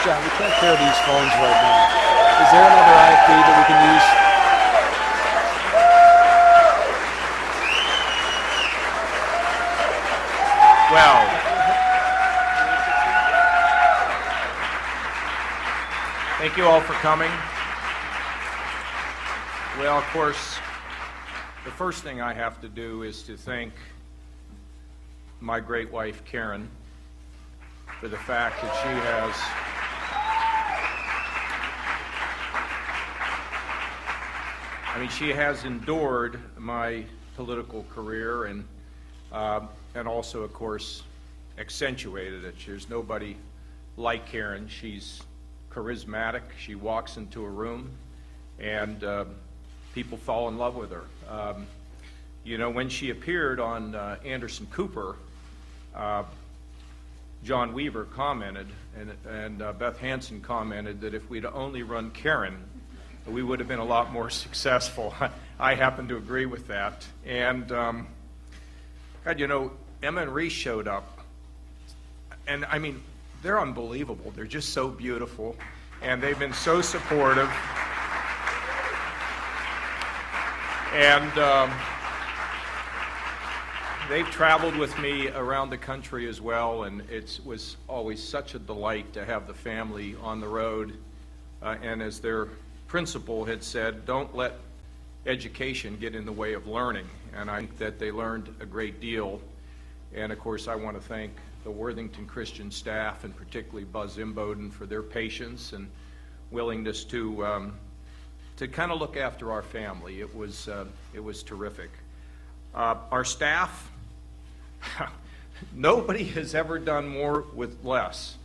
John, we can't pair these phones right now. Is there another IFB that we can use? Well, thank you all for coming. Well, of course, the first thing I have to do is to thank my great wife, Karen, for the fact that she has endured my political career and also, of course, accentuated it. There's nobody like Karen. She's charismatic. She walks into a room, and people fall in love with her. You know, when she appeared on Anderson Cooper, John Weaver commented, and Beth Hansen commented that if we'd only run Karen, we would have been a lot more successful. I happen to agree with that. And, God, you know, Emma and Reese showed up. And, I mean, they're unbelievable. They're just so beautiful. And they've been so supportive. And they've traveled with me around the country as well, and it was always such a delight to have the family on the road. And as their principal had said, don't let education get in the way of learning. And I think that they learned a great deal. And of course, I want to thank the Worthington Christian staff, and particularly Buzz Imboden, for their patience and willingness to kind of look after our family. It was terrific. Our staff, nobody has ever done more with less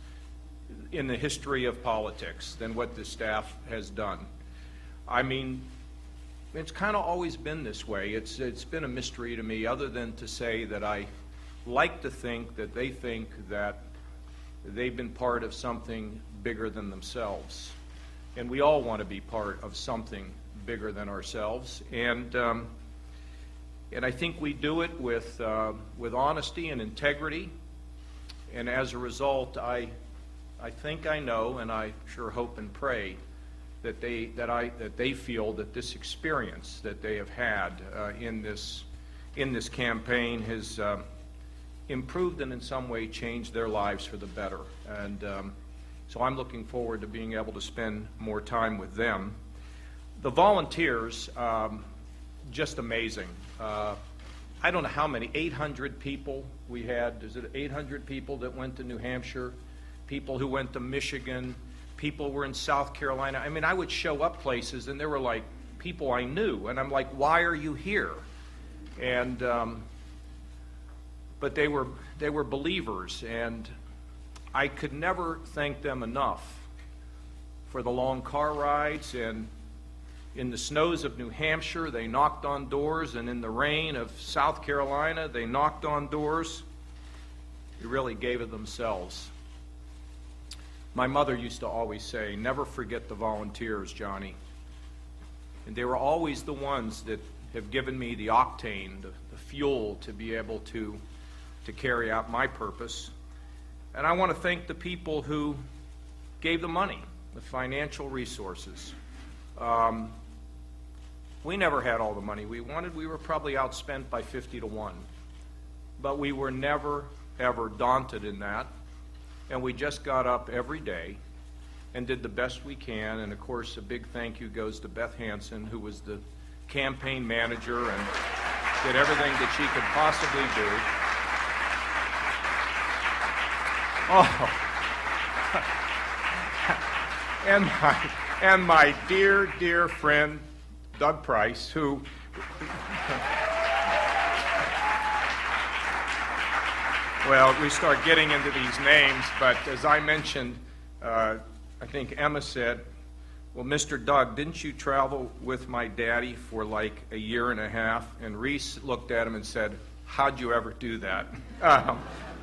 in the history of politics than what this staff has done. I mean, it's kind of always been this way. It's been a mystery to me, other than to say that I like to think that they think that they've been part of something bigger than themselves. And we all want to be part of something bigger than ourselves. And I think we do it with honesty and integrity. And as a result, I think I know, and I sure hope and pray that they feel that this experience that they have had in this campaign has improved and in some way changed their lives for the better. And so I'm looking forward to being able to spend more time with them. The volunteers, just amazing. I don't know how many, 800 people we had. Is it 800 people that went to New Hampshire? People who went to Michigan, people were in South Carolina. I mean, I would show up places and there were like people I knew, and I'm like, why are you here? And but they were believers, and I could never thank them enough for the long car rides, and in the snows of New Hampshire they knocked on doors, and in the rain of South Carolina they knocked on doors. They really gave of themselves. My mother used to always say, never forget the volunteers, Johnny. And they were always the ones that have given me the octane, the fuel to be able to carry out my purpose. And I want to thank the people who gave the money, the financial resources. We never had all the money we wanted. We were probably outspent by 50 to 1. But we were never, ever daunted in that. And we just got up every day and did the best we can. And of course, a big thank you goes to Beth Hansen, who was the campaign manager and did everything that she could possibly do. Oh, and my dear, dear friend, Doug Price, who well, we start getting into these names, but as I mentioned, I think Emma said, well, Mr. Doug, didn't you travel with my daddy for like a year and a half? And Reese looked at him and said, how'd you ever do that?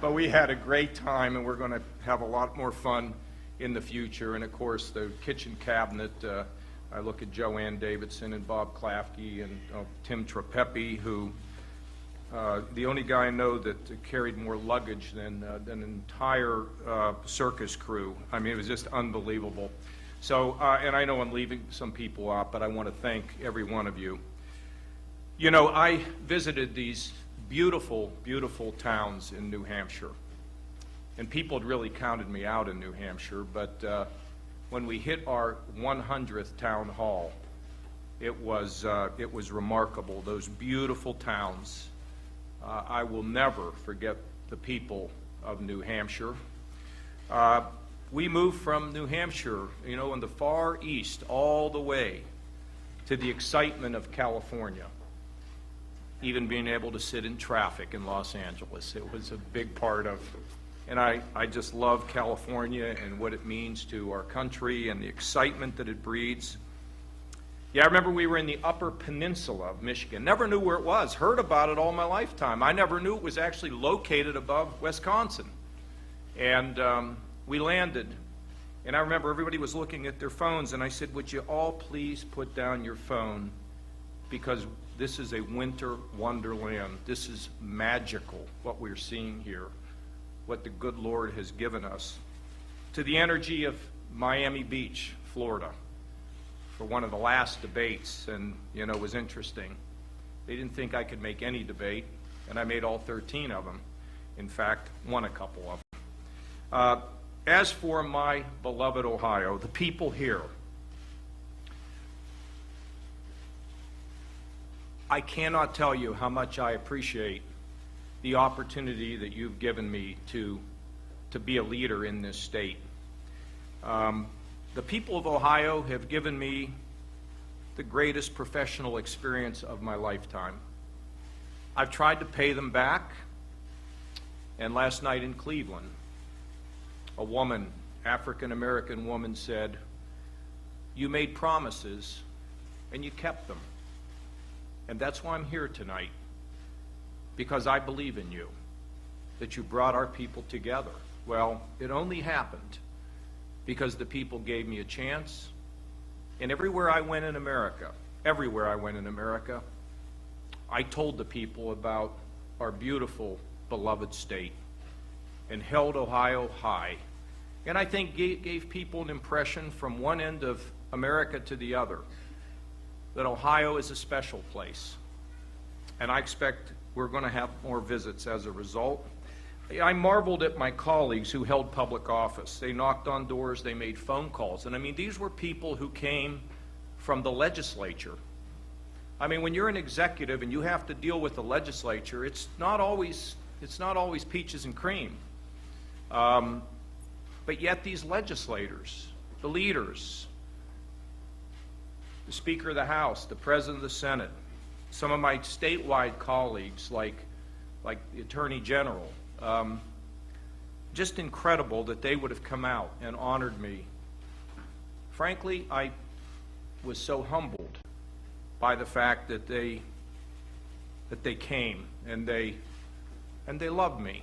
But we had a great time, and we're going to have a lot more fun in the future. And of course, the kitchen cabinet, I look at Joanne Davidson and Bob Klafke and Tim Trapepi, who The only guy I know that carried more luggage than an entire circus crew. I mean, it was just unbelievable. So, and I know I'm leaving some people out, but I want to thank every one of you. You know, I visited these beautiful, beautiful towns in New Hampshire. And people had really counted me out in New Hampshire, but when we hit our 100th town hall, it was remarkable. Those beautiful towns. I will never forget the people of New Hampshire. We moved from New Hampshire, you know, in the far east, all the way to the excitement of California. Even being able to sit in traffic in Los Angeles. It was a big part of, and I just love California and what it means to our country and the excitement that it breeds. Yeah, I remember we were in the Upper Peninsula of Michigan. Never knew where it was. Heard about it all my lifetime. I never knew it was actually located above Wisconsin. And we landed, and I remember everybody was looking at their phones, and I said, would you all please put down your phone, because this is a winter wonderland. This is magical, what we're seeing here, what the good Lord has given us. To the energy of Miami Beach, Florida, for one of the last debates, and you know, it was interesting. They didn't think I could make any debate, and I made all 13 of them. In fact, won a couple of them. As for my beloved Ohio, the people here, I cannot tell you how much I appreciate the opportunity that you've given me to be a leader in this state. The people of Ohio have given me the greatest professional experience of my lifetime. I've tried to pay them back, and last night in Cleveland, a woman, African-American woman, said, you made promises and you kept them. And that's why I'm here tonight, because I believe in you, that you brought our people together. Well, it only happened because the people gave me a chance. And everywhere I went in America, I told the people about our beautiful, beloved state and held Ohio high. And I think gave people an impression from one end of America to the other that Ohio is a special place. And I expect we're going to have more visits as a result. I marveled at my colleagues who held public office. They knocked on doors, they made phone calls. And I mean, these were people who came from the legislature. I mean, when you're an executive and you have to deal with the legislature, it's not always peaches and cream. But yet these legislators, the leaders, the Speaker of the House, the President of the Senate, some of my statewide colleagues like the Attorney General, just incredible that they would have come out and honored me. Frankly, I was so humbled by the fact that they came and they loved me.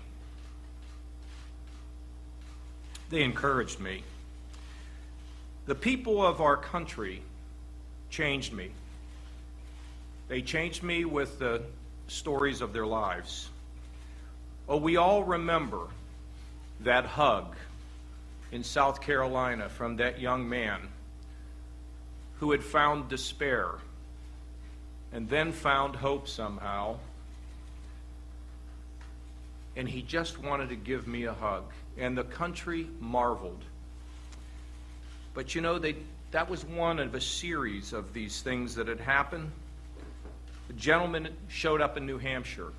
They encouraged me. The people of our country changed me. They changed me with the stories of their lives. Oh, we all remember that hug in South Carolina from that young man who had found despair and then found hope somehow, and he just wanted to give me a hug, and the country marveled. But you know, that was one of a series of these things that had happened. A gentleman showed up in New Hampshire.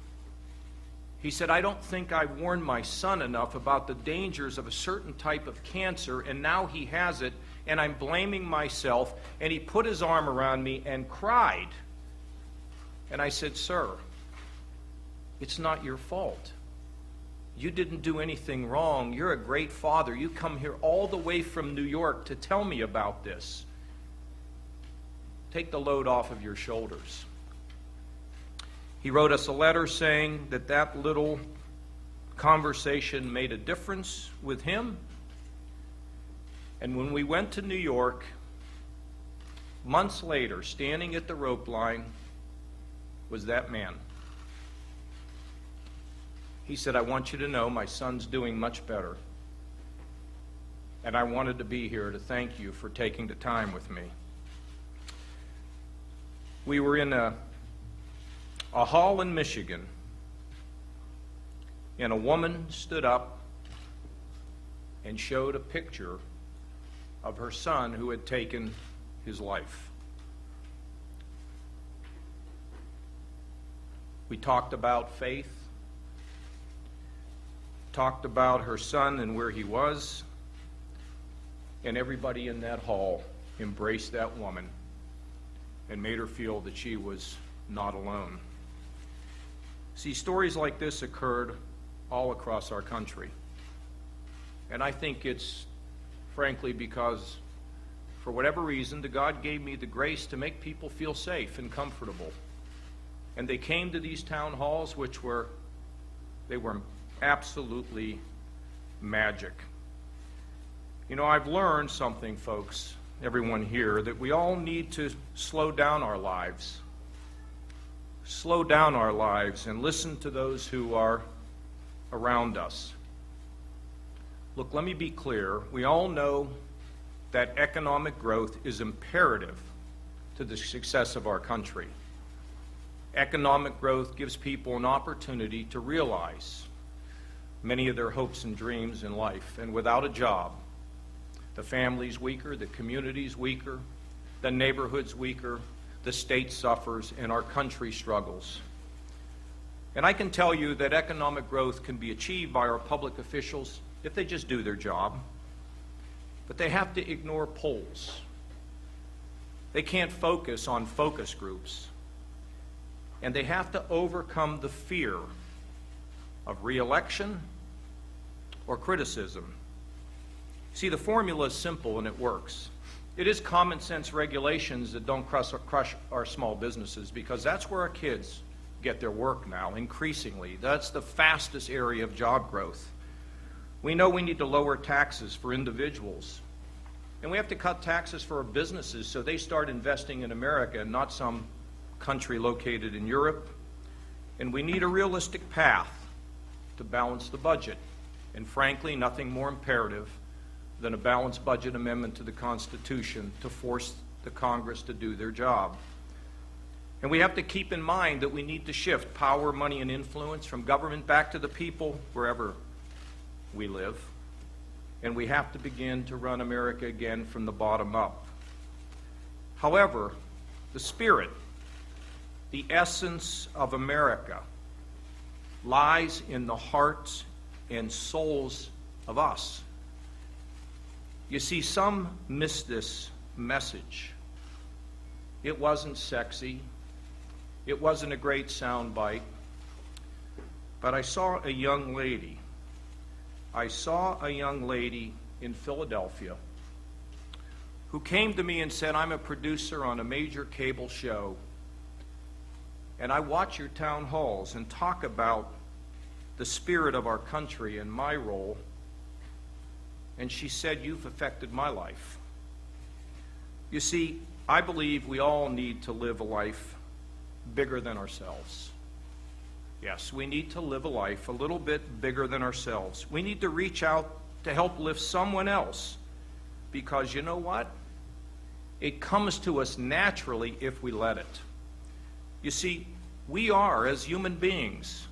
He said, I don't think I warned my son enough about the dangers of a certain type of cancer, and now he has it, and I'm blaming myself. And he put his arm around me and cried. And I said, sir, it's not your fault. You didn't do anything wrong. You're a great father. You come here all the way from New York to tell me about this. Take the load off of your shoulders. He wrote us a letter saying that little conversation made a difference with him. And when we went to New York, months later, standing at the rope line, was that man. He said, "I want you to know my son's doing much better. And I wanted to be here to thank you for taking the time with me." We were in a hall in Michigan, and a woman stood up and showed a picture of her son who had taken his life. We talked about faith, talked about her son and where he was, and everybody in that hall embraced that woman and made her feel that she was not alone. See, stories like this occurred all across our country. And I think it's, frankly, because for whatever reason, God gave me the grace to make people feel safe and comfortable. And they came to these town halls, they were absolutely magic. You know, I've learned something, folks, everyone here, that we all need to slow down our lives. Slow down our lives and listen to those who are around us. Look, let me be clear. We all know that economic growth is imperative to the success of our country. Economic growth gives people an opportunity to realize many of their hopes and dreams in life. And without a job, the family's weaker, the community's weaker, the neighborhood's weaker, the state suffers, and our country struggles. And I can tell you that economic growth can be achieved by our public officials if they just do their job. But they have to ignore polls. They can't focus on focus groups. And they have to overcome the fear of re-election or criticism. See, the formula is simple and it works. It is common sense regulations that don't crush our small businesses, because that's where our kids get their work now, increasingly. That's the fastest area of job growth. We know we need to lower taxes for individuals. And we have to cut taxes for our businesses so they start investing in America and not some country located in Europe. And we need a realistic path to balance the budget. And frankly, nothing more imperative than a balanced budget amendment to the Constitution to force the Congress to do their job. And we have to keep in mind that we need to shift power, money, and influence from government back to the people wherever we live. And we have to begin to run America again from the bottom up. However, the spirit, the essence of America lies in the hearts and souls of us. You see, some miss this message. It wasn't sexy. It wasn't a great soundbite. But I saw a young lady. I saw a young lady in Philadelphia who came to me and said, "I'm a producer on a major cable show, and I watch your town halls and talk about the spirit of our country and my role." And she said, "You've affected my life." You see, I believe we all need to live a life bigger than ourselves. Yes, we need to live a life a little bit bigger than ourselves. We need to reach out to help lift someone else, because you know what? It comes to us naturally if we let it. You see, we are, as human beings,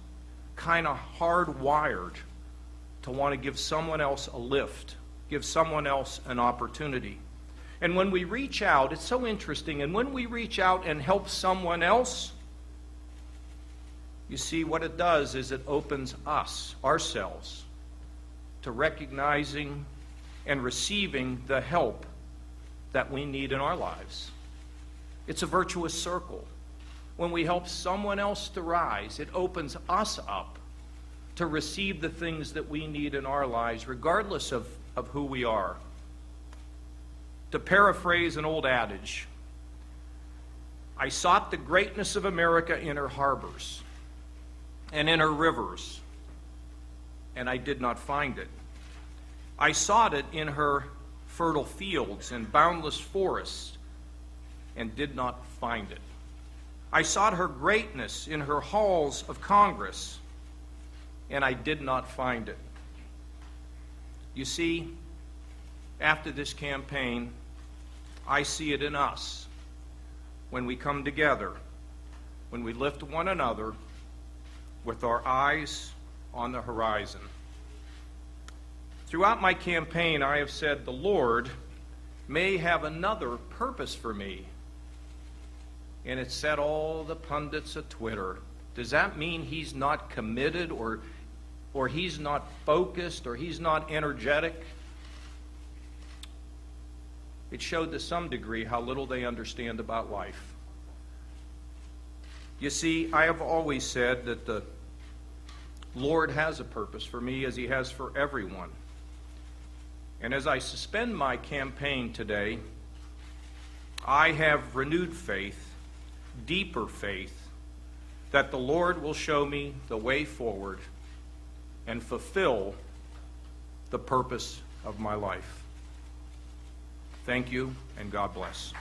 kind of hardwired to want to give someone else a lift, give someone else an opportunity. And when we reach out, it's so interesting, and when we reach out and help someone else, you see, what it does is it opens us, ourselves, to recognizing and receiving the help that we need in our lives. It's a virtuous circle. When we help someone else to rise, it opens us up to receive the things that we need in our lives, regardless of who we are. To paraphrase an old adage, I sought the greatness of America in her harbors and in her rivers, and I did not find it. I sought it in her fertile fields and boundless forests, and did not find it. I sought her greatness in her halls of Congress, and I did not find it. You see, after this campaign, I see it in us when we come together, when we lift one another with our eyes on the horizon. Throughout my campaign, I have said the Lord may have another purpose for me. And it set all the pundits of Twitter. Does that mean he's not committed or he's not focused or he's not energetic? It showed to some degree how little they understand about life. You see, I have always said that the Lord has a purpose for me as he has for everyone. And as I suspend my campaign today, I have renewed faith, deeper faith, that the Lord will show me the way forward and fulfill the purpose of my life. Thank you, and God bless.